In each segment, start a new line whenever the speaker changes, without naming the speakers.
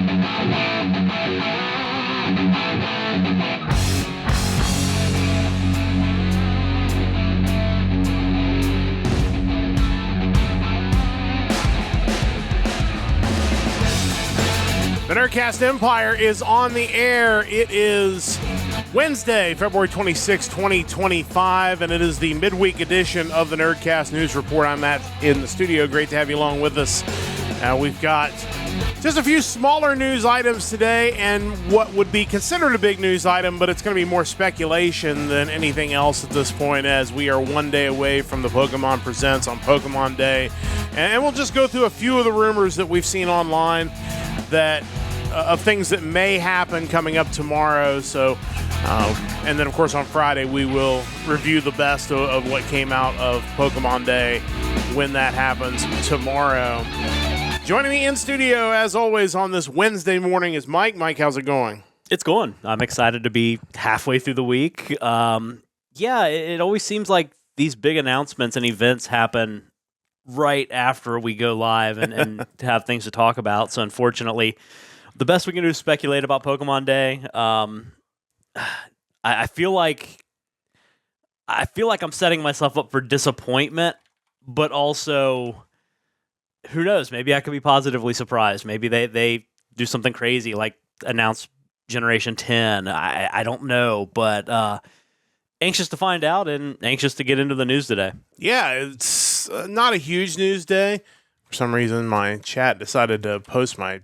The Nerdcast Empire is on the air. It is Wednesday, February 26, 2025, and it is the midweek edition of the Nerdcast News Report. I'm Matt in the studio. Great to have you along with us. We've got just a few smaller news items today and what would be considered a big news item, but it's going to be more speculation than anything else at this point, as we are one day away from the Pokemon Presents on Pokemon Day. And we'll just go through a few of the rumors that we've seen online that of things that may happen coming up tomorrow. So, and then of course on Friday we will review the best of what came out of Pokemon Day when that happens tomorrow. Joining me in studio as always on this Wednesday morning is Mike. Mike, how's it going?
It's going. I'm excited to be halfway through the week. It always seems like these big announcements and events happen right after we go live and to have things to talk about. So unfortunately, the best we can do is speculate about Pokemon Day. I feel like I'm setting myself up for disappointment, but also, who knows? Maybe I could be positively surprised. Maybe they do something crazy like announce Generation 10. I don't know, but anxious to find out and anxious to get into the news today.
Yeah, it's not a huge news day. For some reason, my chat decided to post my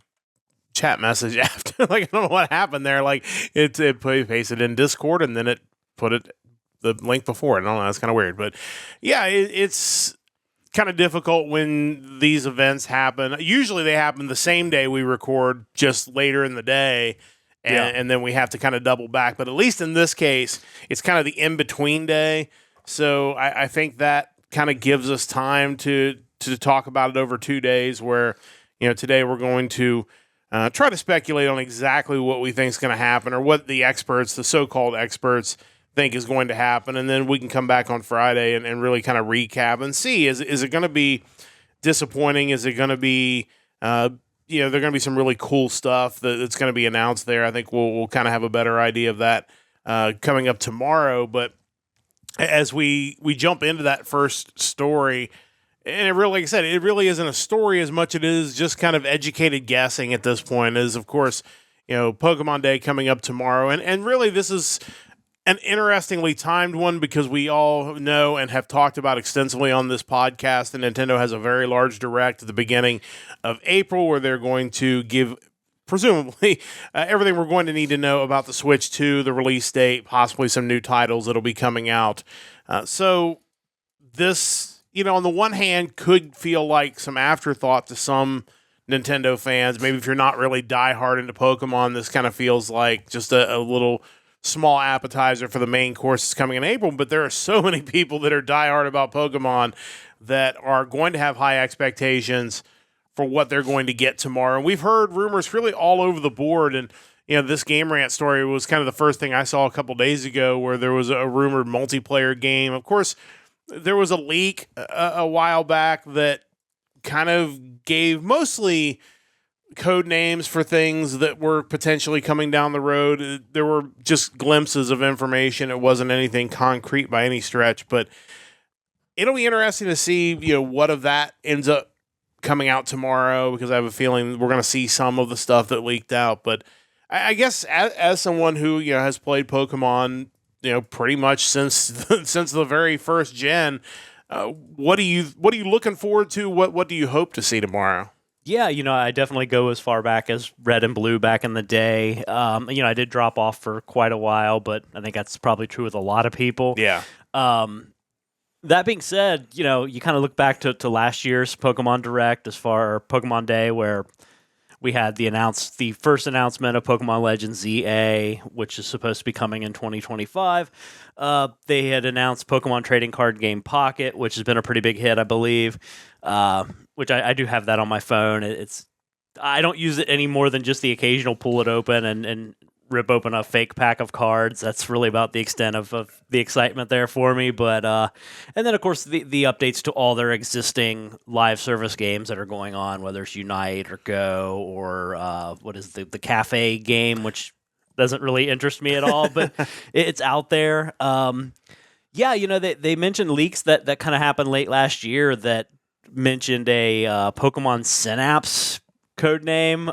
chat message after. Like, I don't know what happened there. Like, it pasted in Discord and then it put the link before it. I don't know. That's kind of weird. But yeah, it's kind of difficult when these events happen. Usually they happen the same day we record, just later in the day. And then we have to kind of double back. But at least in this case, it's kind of the in-between day. So I think that kind of gives us time to talk about it over 2 days, where, today we're going to try to speculate on exactly what we think is going to happen, or what the experts, the so-called experts, think is going to happen. And then we can come back on Friday and really kind of recap and see, is it going to be disappointing? Is it going to be, there are going to be some really cool stuff that's going to be announced there. I think we'll kind of have a better idea of that coming up tomorrow. But as we jump into that first story, and it really, like I said, it really isn't a story as much as it is just kind of educated guessing at this point, is, of course, Pokemon Day coming up tomorrow. And really this is an interestingly timed one, because we all know and have talked about extensively on this podcast that Nintendo has a very large direct at the beginning of April, where they're going to give, presumably, everything we're going to need to know about the Switch 2, the release date, possibly some new titles that'll be coming out. So this, on the one hand, could feel like some afterthought to some Nintendo fans. Maybe if you're not really diehard into Pokemon, this kind of feels like just a little small appetizer for the main course that's coming in April. But there are so many people that are diehard about Pokemon that are going to have high expectations for what they're going to get tomorrow. And we've heard rumors really all over the board. And, this Game Rant story was kind of the first thing I saw a couple days ago, where there was a rumored multiplayer game. Of course, there was a leak a while back that kind of gave mostly code names for things that were potentially coming down the road. There were just glimpses of information. It wasn't anything concrete by any stretch, but it'll be interesting to see, what of that ends up coming out tomorrow, because I have a feeling we're going to see some of the stuff that leaked out. But I guess as someone who, has played Pokemon, pretty much since the very first gen, what are you looking forward to? What do you hope to see tomorrow?
Yeah, I definitely go as far back as Red and Blue back in the day. I did drop off for quite a while, but I think that's probably true with a lot of people.
Yeah.
That being said, you kind of look back to last year's Pokemon Direct, Pokemon Day, where we had the first announcement of Pokemon Legends ZA, which is supposed to be coming in 2025. They had announced Pokemon Trading Card Game Pocket, which has been a pretty big hit, I believe. Which I do have that on my phone. I don't use it any more than just the occasional pull it open and rip open a fake pack of cards. That's really about the extent of the excitement there for me. But and then of course the updates to all their existing live service games that are going on, whether it's Unite or Go or what is the cafe game, which doesn't really interest me at all, but it's out there. Yeah, they mentioned leaks that kind of happened late last year that mentioned a Pokemon Synapse code name,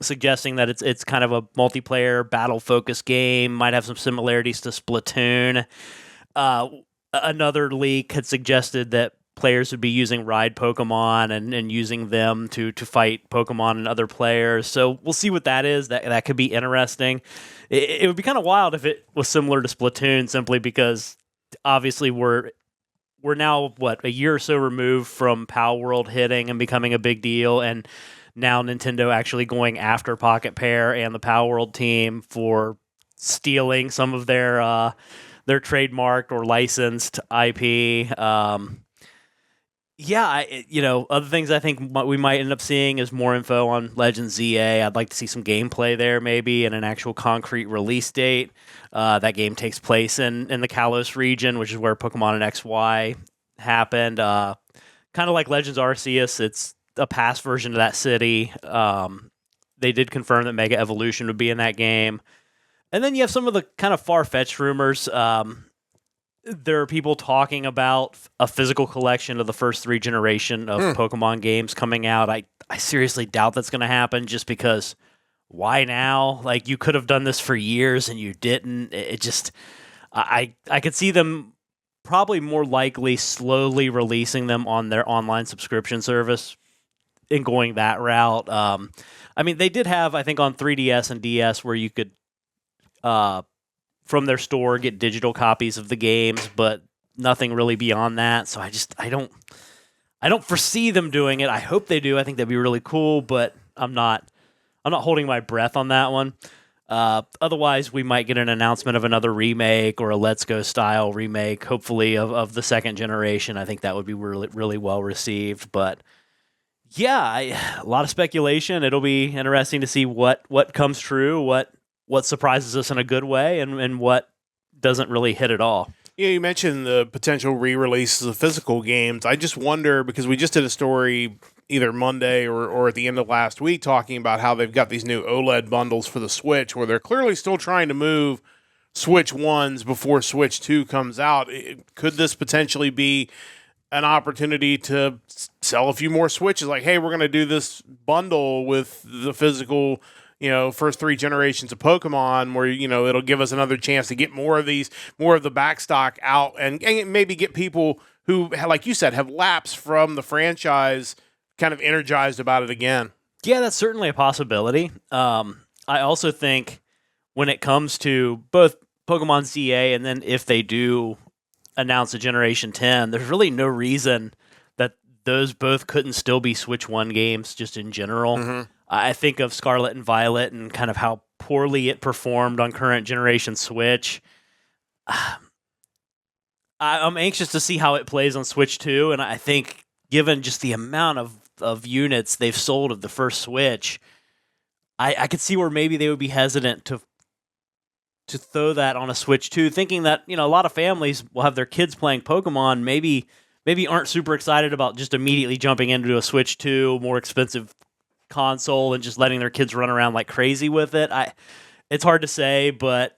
suggesting that it's kind of a multiplayer battle focused game, might have some similarities to Splatoon. Another leak had suggested that players would be using ride Pokemon and using them to fight Pokemon and other players. So we'll see what that is. That could be interesting. It would be kind of wild if it was similar to Splatoon, simply because obviously we're now, a year or so removed from Pal World hitting and becoming a big deal, and now Nintendo actually going after Pocket Pair and the Pal World team for stealing some of their trademarked or licensed IP. Other things I think we might end up seeing is more info on Legends ZA. I'd like to see some gameplay there, maybe, and an actual concrete release date. That game takes place in the Kalos region, which is where Pokemon and XY happened. Kind of like Legends Arceus, it's a past version of that city. They did confirm that Mega Evolution would be in that game. And then you have some of the kind of far-fetched rumors. There are people talking about a physical collection of the first 3 generation of Pokemon games coming out. I seriously doubt that's going to happen, just because why now? Like, you could have done this for years and you didn't. It just, I could see them probably more likely slowly releasing them on their online subscription service and going that route. They did have, I think, on 3DS and DS where you could, from their store, get digital copies of the games, but nothing really beyond that. So I don't foresee them doing it. I hope they do. I think that'd be really cool, but I'm not holding my breath on that one. Otherwise, we might get an announcement of another remake or a Let's Go style remake, hopefully of the second generation. I think that would be really, really well received. But yeah, a lot of speculation. It'll be interesting to see what comes true, what surprises us in a good way, and what doesn't really hit at all.
Yeah, you mentioned the potential re-releases of physical games. I just wonder, because we just did a story either Monday or at the end of last week talking about how they've got these new OLED bundles for the Switch, where they're clearly still trying to move Switch 1s before Switch 2 comes out. Could this potentially be an opportunity to sell a few more Switches? Like, hey, we're going to do this bundle with the physical, first 3 generations of Pokemon, where, it'll give us another chance to get more of the backstock out and maybe get people who, like you said, have lapsed from the franchise kind of energized about it again.
Yeah, that's certainly a possibility. I also think when it comes to both Pokemon ZA and then if they do announce a Generation 10, there's really no reason that those both couldn't still be Switch 1 games just in general. Mm-hmm. I think of Scarlet and Violet and kind of how poorly it performed on current generation Switch. I'm anxious to see how it plays on Switch 2, and I think given just the amount of units they've sold of the first Switch, I could see where maybe they would be hesitant to throw that on a Switch 2, thinking that, a lot of families will have their kids playing Pokemon, maybe aren't super excited about just immediately jumping into a Switch 2, more expensive console, and just letting their kids run around like crazy with it. It's hard to say, but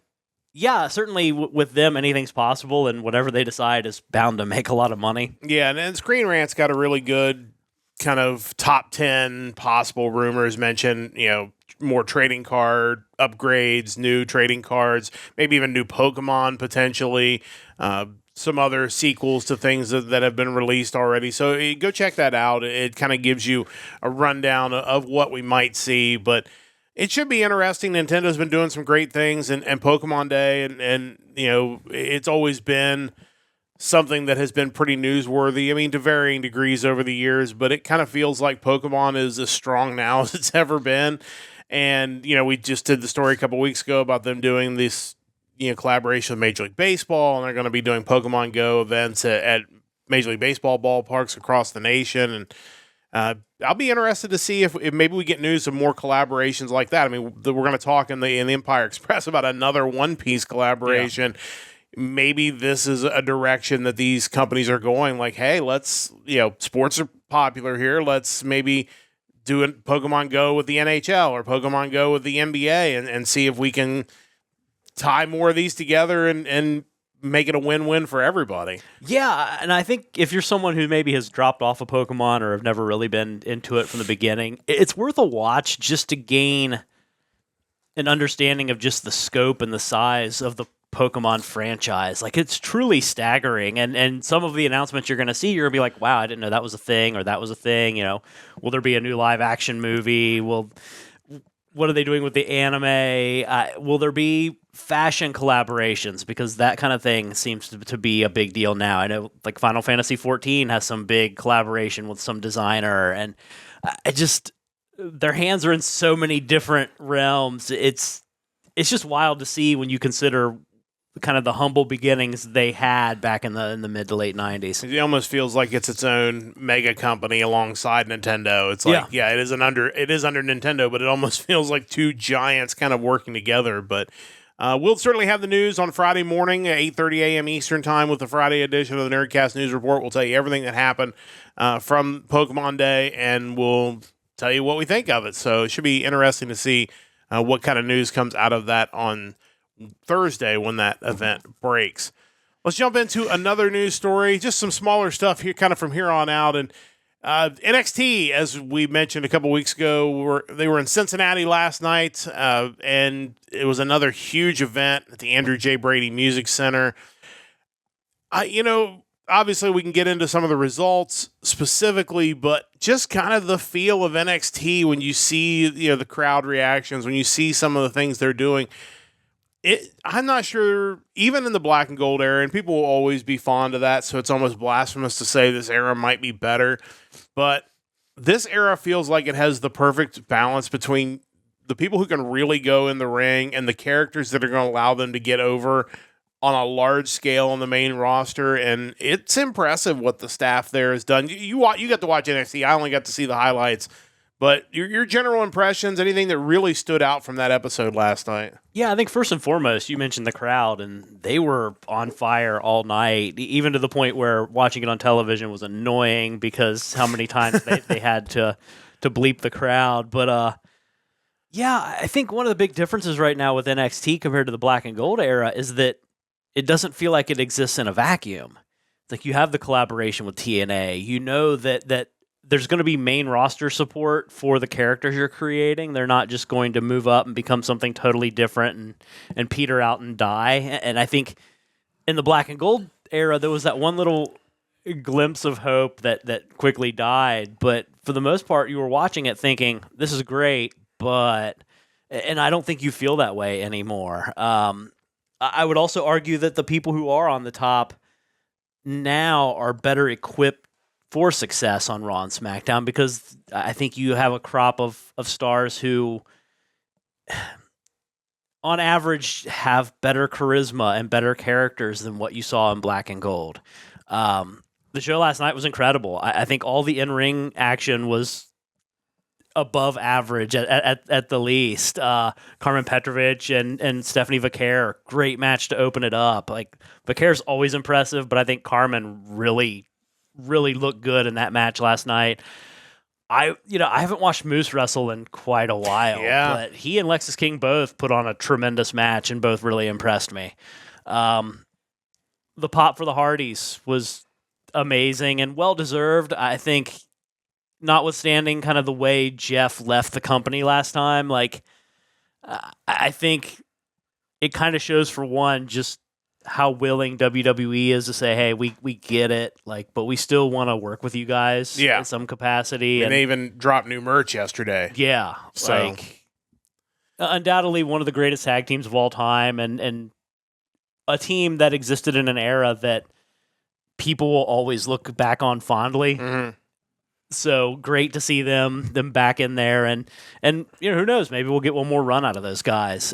yeah, certainly with them, anything's possible, and whatever they decide is bound to make a lot of money.
Yeah, and Screen Rant's got a really good kind of top 10 possible rumors mention, more trading card upgrades, new trading cards, maybe even new Pokemon potentially, some other sequels to things that have been released already. So go check that out. It kind of gives you a rundown of what we might see, but it should be interesting. Nintendo's been doing some great things, and Pokemon Day, and it's always been something that has been pretty newsworthy. I mean, to varying degrees over the years, but it kind of feels like Pokemon is as strong now as it's ever been. And, we just did the story a couple weeks ago about them doing this, collaboration with Major League Baseball, and they're going to be doing Pokemon Go events at Major League Baseball ballparks across the nation. And I'll be interested to see if maybe we get news of more collaborations like that. I mean, we're going to talk in the Empire Express about another One Piece collaboration. Yeah. Maybe this is a direction that these companies are going, like, hey, let's, sports are popular here. Let's maybe do a Pokemon Go with the NHL or Pokemon Go with the NBA and see if we can tie more of these together and make it a win-win for everybody.
Yeah, and I think if you're someone who maybe has dropped off of Pokemon or have never really been into it from the beginning, it's worth a watch just to gain an understanding of just the scope and the size of the Pokemon franchise. Like, it's truly staggering, and some of the announcements you're going to see, you're going to be like, wow, I didn't know that was a thing, or that was a thing. Will there be a new live action movie? What are they doing with the anime? Will there be fashion collaborations? Because that kind of thing seems to be a big deal now. I know, like, Final Fantasy XIV has some big collaboration with some designer, and their hands are in so many different realms. It's just wild to see when you consider kind of the humble beginnings they had back in the mid to late 90s.
It almost feels like it's its own mega company alongside Nintendo. It's like, it is under Nintendo, but it almost feels like two giants kind of working together. But we'll certainly have the news on Friday morning at 8:30 a.m. Eastern time with the Friday edition of the Nerdcast News Report. We'll tell you everything that happened from Pokemon Day, and we'll tell you what we think of it. So it should be interesting to see what kind of news comes out of that on Thursday when that event breaks. Let's jump into another news story, just some smaller stuff here, kind of from here on out. And NXT, as we mentioned a couple weeks ago, they were in Cincinnati last night, and it was another huge event at the Andrew J. Brady Music Center. Obviously we can get into some of the results specifically, but just kind of the feel of NXT when you see, the crowd reactions, when you see some of the things they're doing. I'm not sure, even in the black and gold era, and people will always be fond of that, so it's almost blasphemous to say this era might be better, but this era feels like it has the perfect balance between the people who can really go in the ring and the characters that are going to allow them to get over on a large scale on the main roster, and it's impressive what the staff there has done. You got to watch NXT. I only got to see the highlights, but your general impressions, anything that really stood out from that episode last night?
Yeah, I think first and foremost, you mentioned the crowd, and they were on fire all night, even to the point where watching it on television was annoying because how many times they had to bleep the crowd. But I think one of the big differences right now with NXT compared to the black and gold era is that it doesn't feel like it exists in a vacuum. It's like you have the collaboration with TNA. You know that there's going to be main roster support for the characters you're creating. They're not just going to move up and become something totally different and peter out and die. And I think in the black and gold era, there was that one little glimpse of hope that quickly died. But for the most part, you were watching it thinking, this is great, and I don't think you feel that way anymore. I would also argue that the people who are on the top now are better equipped for success on Raw and SmackDown because I think you have a crop of stars who, on average, have better charisma and better characters than what you saw in Black and Gold. The show last night was incredible. I think all the in-ring action was above average at the least. Carmen Petrovic and Stephanie Vaquer, great match to open it up. Like, Vaquer's always impressive, but I think Carmen really looked good in that match last night. I haven't watched Moose wrestle in quite a while, but he and Lexis King both put on a tremendous match and both really impressed me. The pop for the Hardys was amazing and well-deserved. I think, notwithstanding kind of the way Jeff left the company last time, I think it kind of shows, for one, just how willing WWE is to say, hey, we get it, but we still want to work with you guys in some capacity.
And they even dropped new merch yesterday.
Yeah.
So
undoubtedly one of the greatest tag teams of all time and a team that existed in an era that people will always look back on fondly.
Mm-hmm.
So great to see them back in there. And who knows, maybe we'll get one more run out of those guys.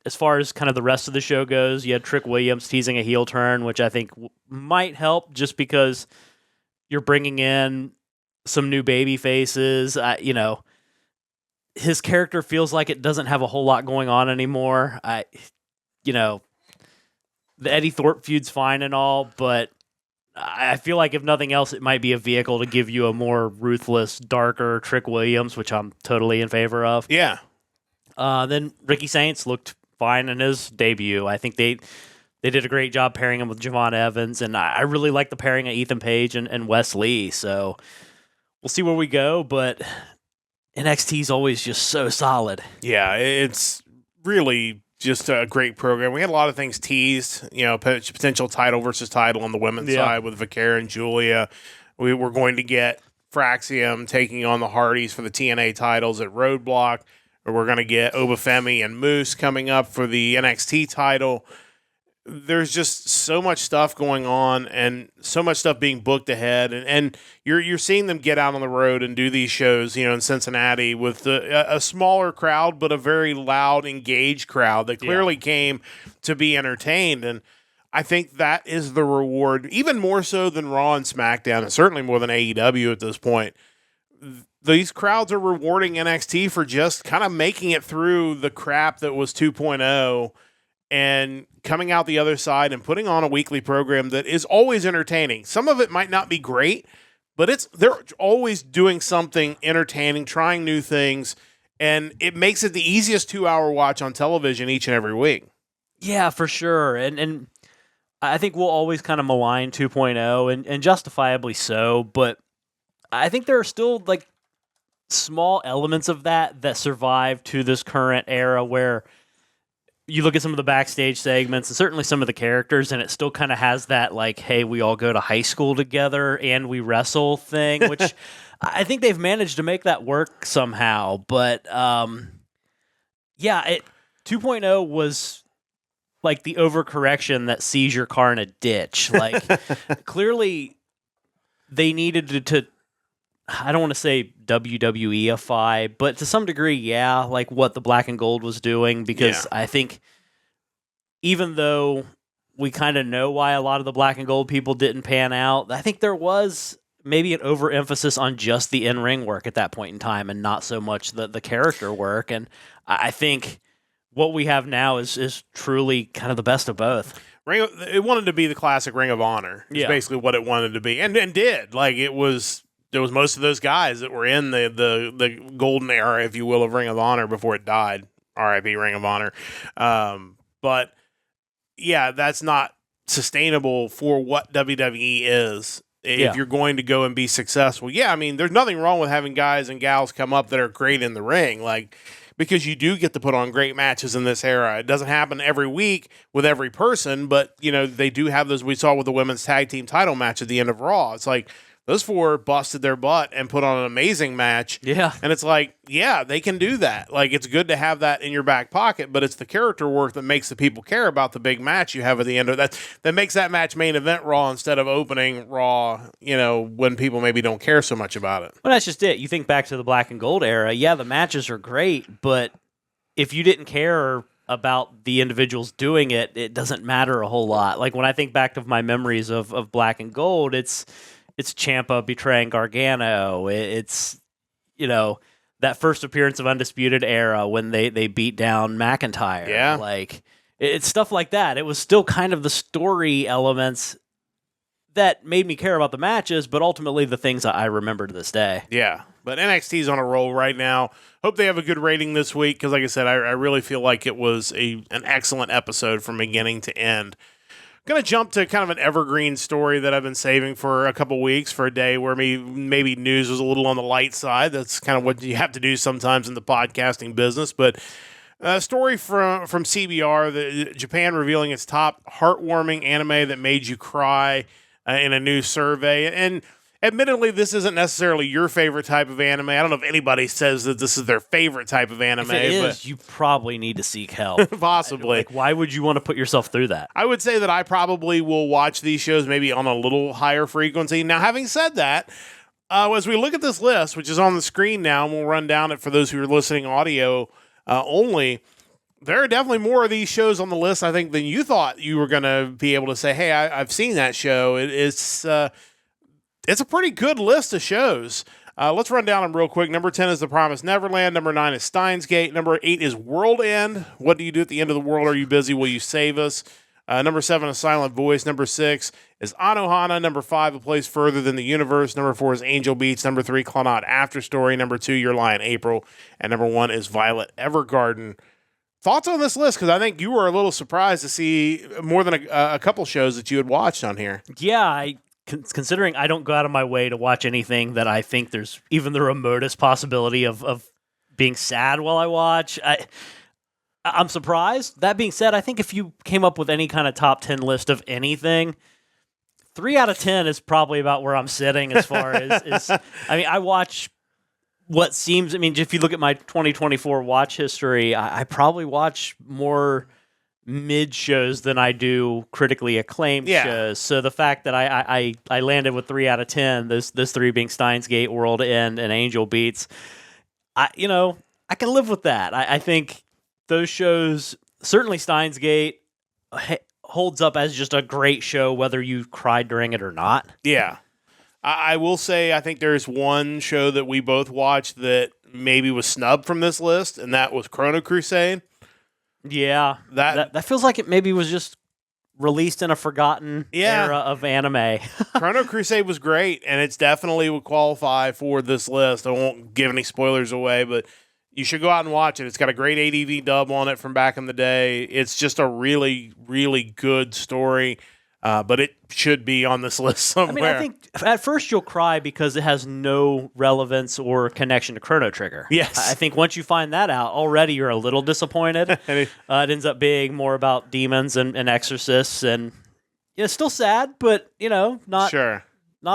As far as kind of the rest of the show goes, you had Trick Williams teasing a heel turn, which I think might help just because you're bringing in some new baby faces. His character feels like it doesn't have a whole lot going on anymore. The Eddie Thorpe feud's fine and all, but I feel like if nothing else, it might be a vehicle to give you a more ruthless, darker Trick Williams, which I'm totally in favor of.
Yeah.
Then Ricky Saints looked fine in his debut. I think they did a great job pairing him with Javon Evans, and I really like the pairing of Ethan Page and Wes Lee. So we'll see where we go, but NXT is always just so solid.
Yeah, it's really just a great program. We had a lot of things teased, potential title versus title on the women's side with Vaquera and Julia. We were going to get Fraxium taking on the Hardys for the TNA titles at Roadblock. Or we're going to get Obafemi and Moose coming up for the NXT title. There's just so much stuff going on and so much stuff being booked ahead. And you're seeing them get out on the road and do these shows, in Cincinnati with a smaller crowd, but a very loud, engaged crowd that clearly came to be entertained. And I think that is the reward, even more so than Raw and SmackDown, and certainly more than AEW at this point. These crowds are rewarding NXT for just kind of making it through the crap that was 2.0 and coming out the other side and putting on a weekly program that is always entertaining. Some of it might not be great, but they're always doing something entertaining, trying new things, and it makes it the easiest 2-hour watch on television each and every week.
Yeah, for sure. And I think we'll always kind of malign 2.0 and justifiably so, but I think there are still like small elements of that survive to this current era where you look at some of the backstage segments and certainly some of the characters, and it still kind of has that like, hey, we all go to high school together and we wrestle thing, which I think they've managed to make that work somehow. But 2.0 was like the overcorrection that sees your car in a ditch. Like clearly they needed to I don't want to say WWEify, but to some degree, like what the Black and Gold was doing, because I think even though we kind of know why a lot of the Black and Gold people didn't pan out, I think there was maybe an overemphasis on just the in-ring work at that point in time and not so much the character work. And I think what we have now is truly kind of the best of both.
It wanted to be the classic Ring of Honor. It's basically what it wanted to be, and did. Like there was most of those guys that were in the golden era, if you will, of Ring of Honor before it died. R.I.P. Ring of Honor. But yeah, that's not sustainable for what WWE is. If you're going to go and be successful. Yeah, I mean, there's nothing wrong with having guys and gals come up that are great in the ring, because you do get to put on great matches in this era. It doesn't happen every week with every person, but they do have those. We saw with the women's tag team title match at the end of Raw. It's like those four busted their butt and put on an amazing match.
Yeah.
And it's like, yeah, they can do that. Like, it's good to have that in your back pocket, but it's the character work that makes the people care about the big match you have at the end of that makes that match main event Raw instead of opening Raw, when people maybe don't care so much about it.
Well, that's just it. You think back to the Black and Gold era. Yeah, the matches are great, but if you didn't care about the individuals doing it, it doesn't matter a whole lot. Like, when I think back to my memories of Black and Gold, it's Ciampa betraying Gargano. It's, that first appearance of Undisputed Era when they beat down McIntyre.
Yeah.
Like, it's stuff like that. It was still kind of the story elements that made me care about the matches, but ultimately the things I remember to this day.
Yeah. But NXT's on a roll right now. Hope they have a good rating this week because, like I said, I really feel like it was an excellent episode from beginning to end. Going to jump to kind of an evergreen story that I've been saving for a couple weeks for a day where maybe news was a little on the light side. That's kind of what you have to do sometimes in the podcasting business. But a story from CBR, Japan revealing its top heartwarming anime that made you cry in a new survey. And admittedly, this isn't necessarily your favorite type of anime. I don't know if anybody says that this is their favorite type of anime.
If it is, you probably need to seek help.
Possibly.
Like, why would you want to put yourself through that?
I would say that I probably will watch these shows maybe on a little higher frequency. Now, having said that, as we look at this list, which is on the screen now, and we'll run down it for those who are listening audio only, there are definitely more of these shows on the list, I think, than you thought you were going to be able to say, hey, I've seen that show. It's a pretty good list of shows. Let's run down them real quick. Number 10 is The Promised Neverland. Number 9 is Steins Gate. Number 8 is World End. What do you do at the end of the world? Are you busy? Will you save us? Number 7, A Silent Voice. Number 6 is Anohana. Number 5, A Place Further Than the Universe. Number 4 is Angel Beats. Number 3, Clannad After Story. Number 2, Your Lie in April. And number 1 is Violet Evergarden. Thoughts on this list? Because I think you were a little surprised to see more than a couple shows that you had watched on here.
Yeah, considering I don't go out of my way to watch anything that I think there's even the remotest possibility of being sad while I watch, I'm surprised. That being said, I think if you came up with any kind of top 10 list of anything, 3 out of 10 is probably about where I'm sitting as far as I mean, I watch what seems, I mean, if you look at my 2024 watch history, I probably watch more mid shows than I do critically acclaimed shows. So the fact that I landed with 3 out of 10, those 3 being Steins Gate, World End, and Angel Beats, I can live with that. I think those shows, certainly Steins Gate, holds up as just a great show, whether you cried during it or not.
Yeah. I will say, I think there's one show that we both watched that maybe was snubbed from this list, and that was Chrono Crusade.
Yeah. That feels like it maybe was just released in a forgotten era of anime.
Chrono Crusade was great, and it's definitely would qualify for this list. I won't give any spoilers away, but you should go out and watch it. It's got a great ADV dub on it from back in the day. It's just a really, really good story. But it should be on this list somewhere.
I mean, I think at first you'll cry because it has no relevance or connection to Chrono Trigger.
Yes.
I think once you find that out, already you're a little disappointed. It ends up being more about demons and exorcists, and it's still sad, but not a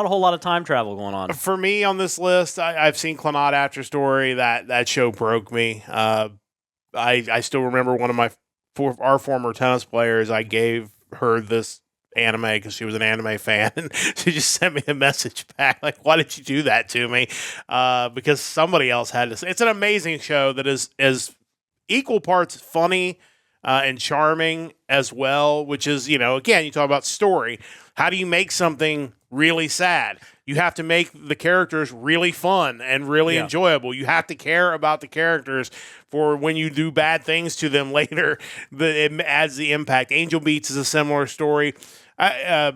whole lot of time travel going on.
For me on this list, I've seen Clannad After Story. That show broke me. I still remember one of our former tennis players. I gave her this anime because she was an anime fan, and she just sent me a message back like, why did you do that to me? Because somebody else had to. It's an amazing show that is equal parts funny and charming as well, which is, again, you talk about story. How do you make something really sad? You have to make the characters really fun and really enjoyable. You have to care about the characters for when you do bad things to them later, it adds the impact. Angel Beats is a similar story. I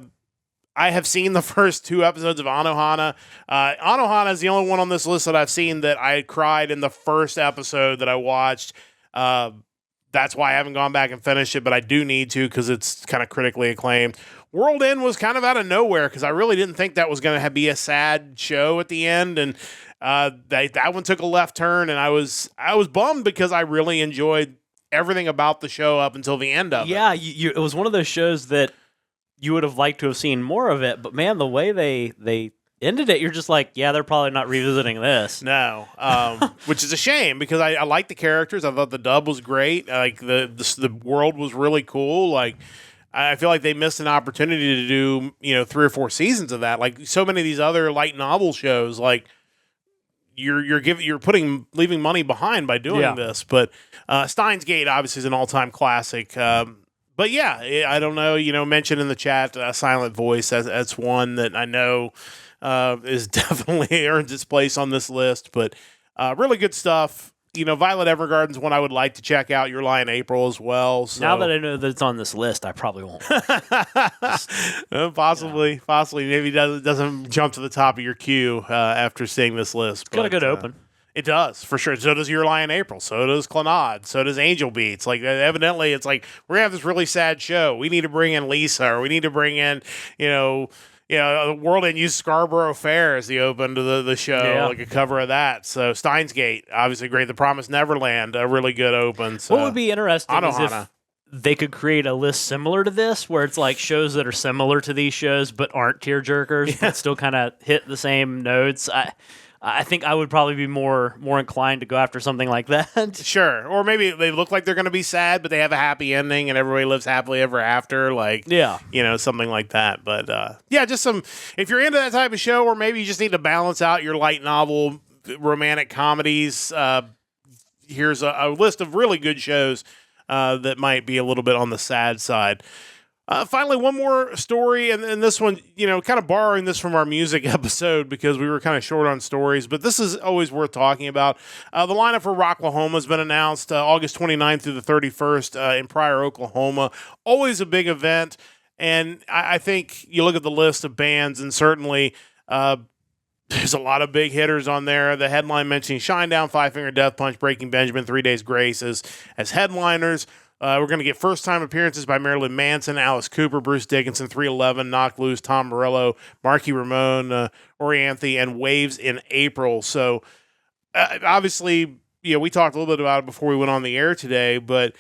have seen the first 2 episodes of Anohana. Anohana is the only one on this list that I've seen that I cried in the first episode that I watched. That's why I haven't gone back and finished it, but I do need to because it's kind of critically acclaimed. World End was kind of out of nowhere because I really didn't think that was going to be a sad show at the end, and that one took a left turn, and I was bummed because I really enjoyed everything about the show up until the end of it.
Yeah, it was one of those shows that you would have liked to have seen more of it, but man, the way they ended it, you're just like, yeah, they're probably not revisiting this.
No, which is a shame because I like the characters. I thought the dub was great. Like the world was really cool. Like I feel like they missed an opportunity to do 3 or 4 seasons of that. Like so many of these other light novel shows, like you're leaving money behind by doing this. But Steins Gate obviously is an all-time classic. But yeah, I don't know. Mentioned in the chat, Silent Voice that's one that I know is definitely earns its place on this list. But really good stuff. Violet Evergarden's one I would like to check out. Your Lie in April as well. So.
Now that I know that it's on this list, I probably won't.
Possibly. Maybe it doesn't jump to the top of your queue after seeing this list.
It's got a good open.
It does, for sure. So does Your Lie in April. So does Clannad. So does Angel Beats. Like, evidently, it's like, we're going to have this really sad show. We need to bring in Lisa, or we need to bring in, the World End used Scarborough Fair as the open to the show, like a cover of that. So Steins Gate, obviously great. The Promised Neverland, a really good open. So.
What would be interesting is if they could create a list similar to this, where it's like shows that are similar to these shows but aren't tearjerkers, but still kind of hit the same notes. I think I would probably be more inclined to go after something like that.
Sure. Or maybe they look like they're going to be sad, but they have a happy ending and everybody lives happily ever after. Like, something like that. But, just if you're into that type of show, or maybe you just need to balance out your light novel, romantic comedies, here's a list of really good shows that might be a little bit on the sad side. Finally, one more story, and this one, kind of borrowing this from our music episode because we were kind of short on stories, but this is always worth talking about. The lineup for Rocklahoma has been announced August 29th through the 31st in Pryor, Oklahoma. Always a big event, and I think you look at the list of bands, and certainly there's a lot of big hitters on there. The headline mentioning Shinedown, Five Finger Death Punch, Breaking Benjamin, 3 Days Grace as headliners. We're going to get first-time appearances by Marilyn Manson, Alice Cooper, Bruce Dickinson, 311, Knock Loose, Tom Morello, Marky Ramone, Orianthe, and Waves in April. So, obviously, we talked a little bit about it before we went on the air today, but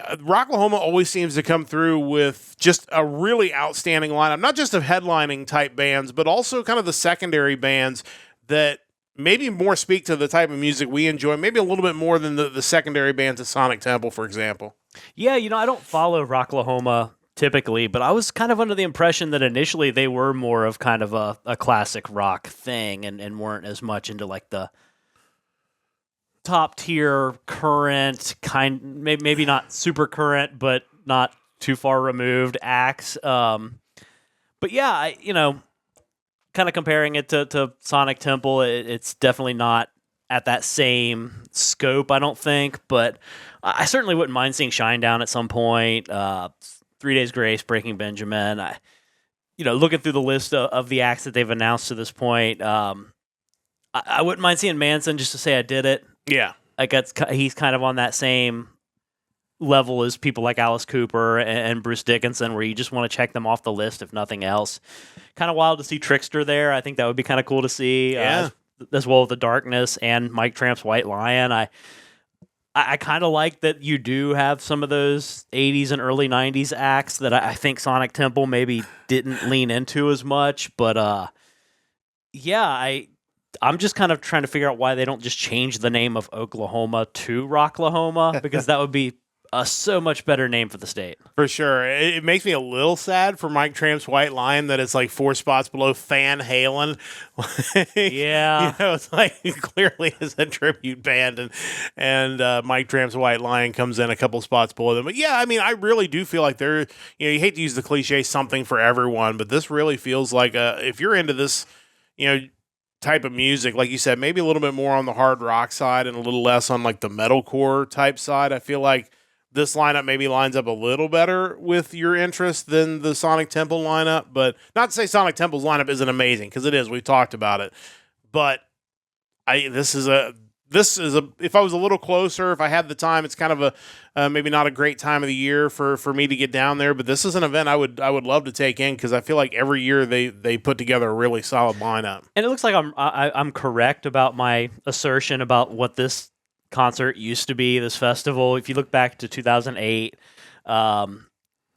Rocklahoma always seems to come through with just a really outstanding lineup, not just of headlining type bands, but also kind of the secondary bands that maybe more speak to the type of music we enjoy, maybe a little bit more than the secondary bands at Sonic Temple, for example.
Yeah, I don't follow Rocklahoma typically, but I was kind of under the impression that initially they were more of kind of a classic rock thing and weren't as much into like the top tier current maybe not super current, but not too far removed acts. But yeah, kind of comparing it to Sonic Temple, it's definitely not at that same scope, I don't think, but I certainly wouldn't mind seeing Shinedown at some point. 3 Days Grace, Breaking Benjamin. Looking through the list of the acts that they've announced to this point, I wouldn't mind seeing Manson just to say I did it.
Yeah.
He's kind of on that same level as people like Alice Cooper and Bruce Dickinson, where you just want to check them off the list, if nothing else. Kind of wild to see Trickster there. I think that would be kind of cool to see.
Yeah.
As well as The Darkness and Mike Tramp's White Lion. I kind of like that you do have some of those 80s and early 90s acts that I think Sonic Temple maybe didn't lean into as much. But yeah, I'm just kind of trying to figure out why they don't just change the name of Oklahoma to Rocklahoma, because that would be a so much better name for the state.
For sure. It makes me a little sad for Mike Tramp's White Lion that it's like 4 spots below Van Halen.
Yeah.
It's like clearly is a tribute band, and Mike Tramp's White Lion comes in a couple spots below them. But yeah, I really do feel like they're, you hate to use the cliche something for everyone, but this really feels like if you're into this, type of music, like you said, maybe a little bit more on the hard rock side and a little less on like the metalcore type side. I feel like this lineup maybe lines up a little better with your interest than the Sonic Temple lineup, but not to say Sonic Temple's lineup isn't amazing, because it is. We've talked about it, but this is a if I was a little closer, if I had the time, it's kind of a maybe not a great time of the year for me to get down there, but this is an event I would love to take in, because I feel like every year they put together a really solid lineup.
And it looks like I'm correct about my assertion about what this concert used to be, this festival. If you look back to 2008,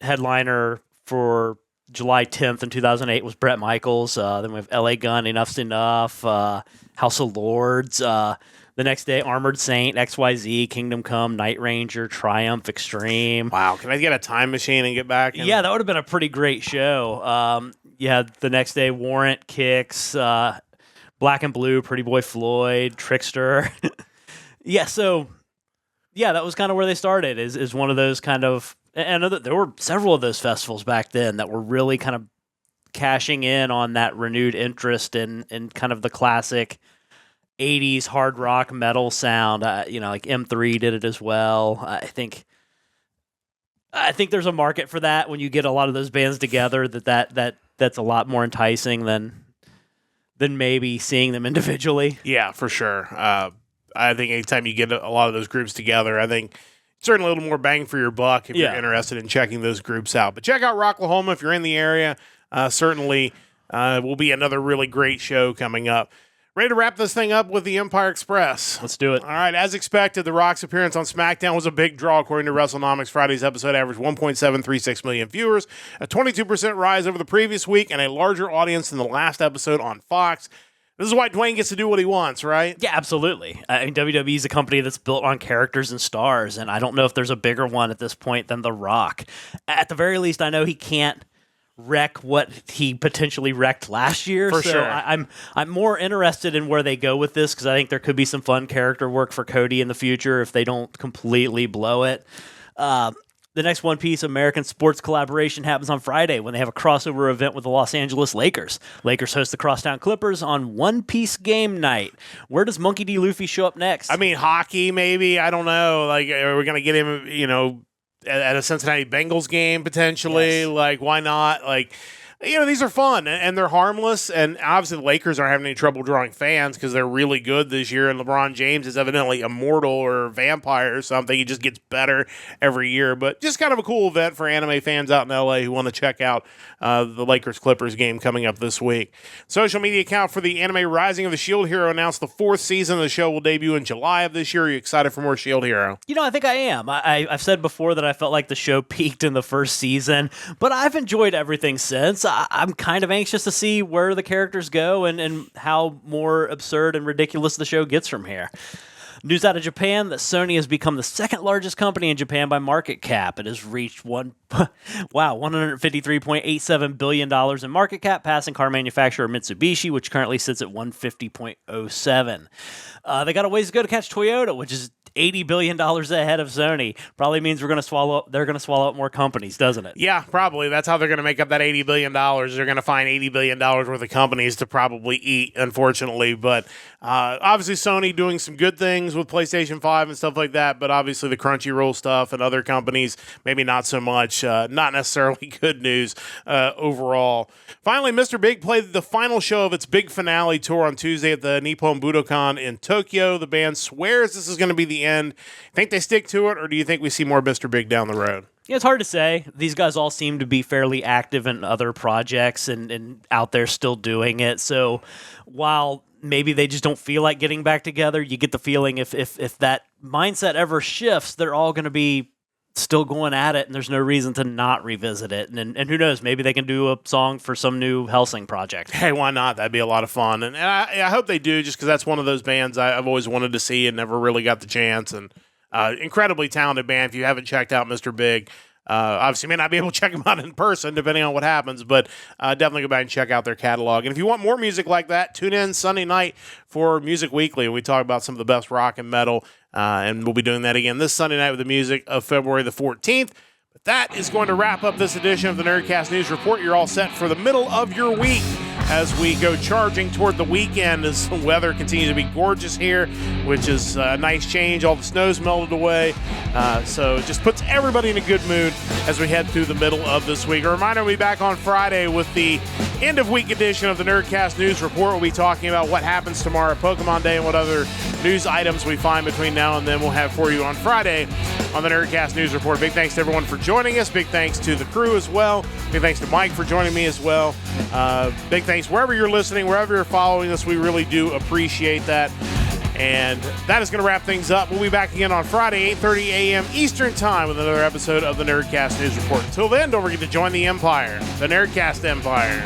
headliner for July 10th in 2008 was Bret Michaels. Then we have LA Gun, Enough's Enough, House of Lords. The next day, Armored Saint, XYZ, Kingdom Come, Night Ranger, Triumph, Extreme.
Wow, can I get a time machine and get back?
Yeah, that would have been a pretty great show. The next day, Warrant, Kicks, Black and Blue, Pretty Boy Floyd, Trickster. Yeah, so, that was kind of where they started, is one of those kind of, and there were several of those festivals back then that were really kind of cashing in on that renewed interest in kind of the classic 80s hard rock metal sound. Like M3 did it as well. I think there's a market for that when you get a lot of those bands together. That's a lot more enticing than maybe seeing them individually.
Yeah, for sure. I think anytime you get a lot of those groups together, I think certainly a little more bang for your buck if you're interested in checking those groups out. But check out Rocklahoma if you're in the area. Certainly will be another really great show coming up. Ready to wrap this thing up with the Empire Express.
Let's do it.
All right, as expected, The Rock's appearance on SmackDown was a big draw. According to WrestleNomics, Friday's episode averaged 1.736 million viewers, a 22% rise over the previous week, and a larger audience than the last episode on Fox. This is why Dwayne gets to do what he wants, right?
Yeah, absolutely. WWE is a company that's built on characters and stars, and I don't know if there's a bigger one at this point than The Rock. At the very least, I know he can't wreck what he potentially wrecked last year.
For sure.
I'm more interested in where they go with this, because I think there could be some fun character work for Cody in the future if they don't completely blow it. The next One Piece American sports collaboration happens on Friday when they have a crossover event with the Los Angeles Lakers. Lakers host the Crosstown Clippers on One Piece game night. Where does Monkey D. Luffy show up next?
I mean, hockey, maybe. I don't know. Like, are we going to get him, at a Cincinnati Bengals game, potentially?
Yes.
Like, why not? Like, these are fun, and they're harmless, and obviously the Lakers aren't having any trouble drawing fans because they're really good this year, and LeBron James is evidently immortal or a vampire or something. He just gets better every year, but just kind of a cool event for anime fans out in LA who want to check out the Lakers-Clippers game coming up this week. Social media account for the anime Rising of the Shield Hero announced the 4th season of the show will debut in July of this year. Are you excited for more Shield Hero?
I think I am. I've said before that I felt like the show peaked in the first season, but I've enjoyed everything since. I'm kind of anxious to see where the characters go and how more absurd and ridiculous the show gets from here. News out of Japan that Sony has become the second largest company in Japan by market cap. It has reached $153.87 billion in market cap, passing car manufacturer Mitsubishi, which currently sits at $150.07. They got a ways to go to catch Toyota, which is $80 billion ahead of Sony. Probably means they're going to swallow up more companies, doesn't it?
Yeah, probably. That's how they're going to make up that $80 billion. They're going to find $80 billion worth of companies to probably eat, unfortunately. But obviously Sony doing some good things with PlayStation 5 and stuff like that, but obviously the Crunchyroll stuff and other companies, maybe not so much. Not necessarily good news overall. Finally, Mr. Big played the final show of its big finale tour on Tuesday at the Nippon Budokan in Tokyo. The band swears this is going to be the end. Think they stick to it, or do you think we see more Mr. Big down the road?
Yeah, it's hard to say. These guys all seem to be fairly active in other projects and out there still doing it. So while maybe they just don't feel like getting back together, you get the feeling if that mindset ever shifts, they're all going to be still going at it, and there's no reason to not revisit it. And who knows, maybe they can do a song for some new Hellsing project.
Hey, why not? That'd be a lot of fun. And I hope they do, just because that's one of those bands I've always wanted to see and never really got the chance. And incredibly talented band. If you haven't checked out Mr. Big, obviously you may not be able to check them out in person, depending on what happens, but definitely go back and check out their catalog. And if you want more music like that, tune in Sunday night for Music Weekly. We talk about some of the best rock and metal, and we'll be doing that again this Sunday night with the music of February the 14th. But that is going to wrap up this edition of the Nerdcast News Report. You're all set for the middle of your week as we go charging toward the weekend, as the weather continues to be gorgeous here, which is a nice change. All the snow's melted away, so it just puts everybody in a good mood as we head through the middle of this week. A reminder, we'll be back on Friday with the end-of-week edition of the Nerdcast News Report. We'll be talking about what happens tomorrow at Pokemon Day and what other news items we find between now and then we'll have for you on Friday on the Nerdcast News Report. Big thanks to everyone for joining us. Big thanks to the crew as well. Big thanks to Mike for joining me as well. Big thanks wherever you're listening, wherever you're following us. We really do appreciate that. And that is going to wrap things up. We'll be back again on Friday, 8:30 a.m. Eastern Time with another episode of the Nerdcast News Report. Until then, don't forget to join the Empire, the Nerdcast Empire.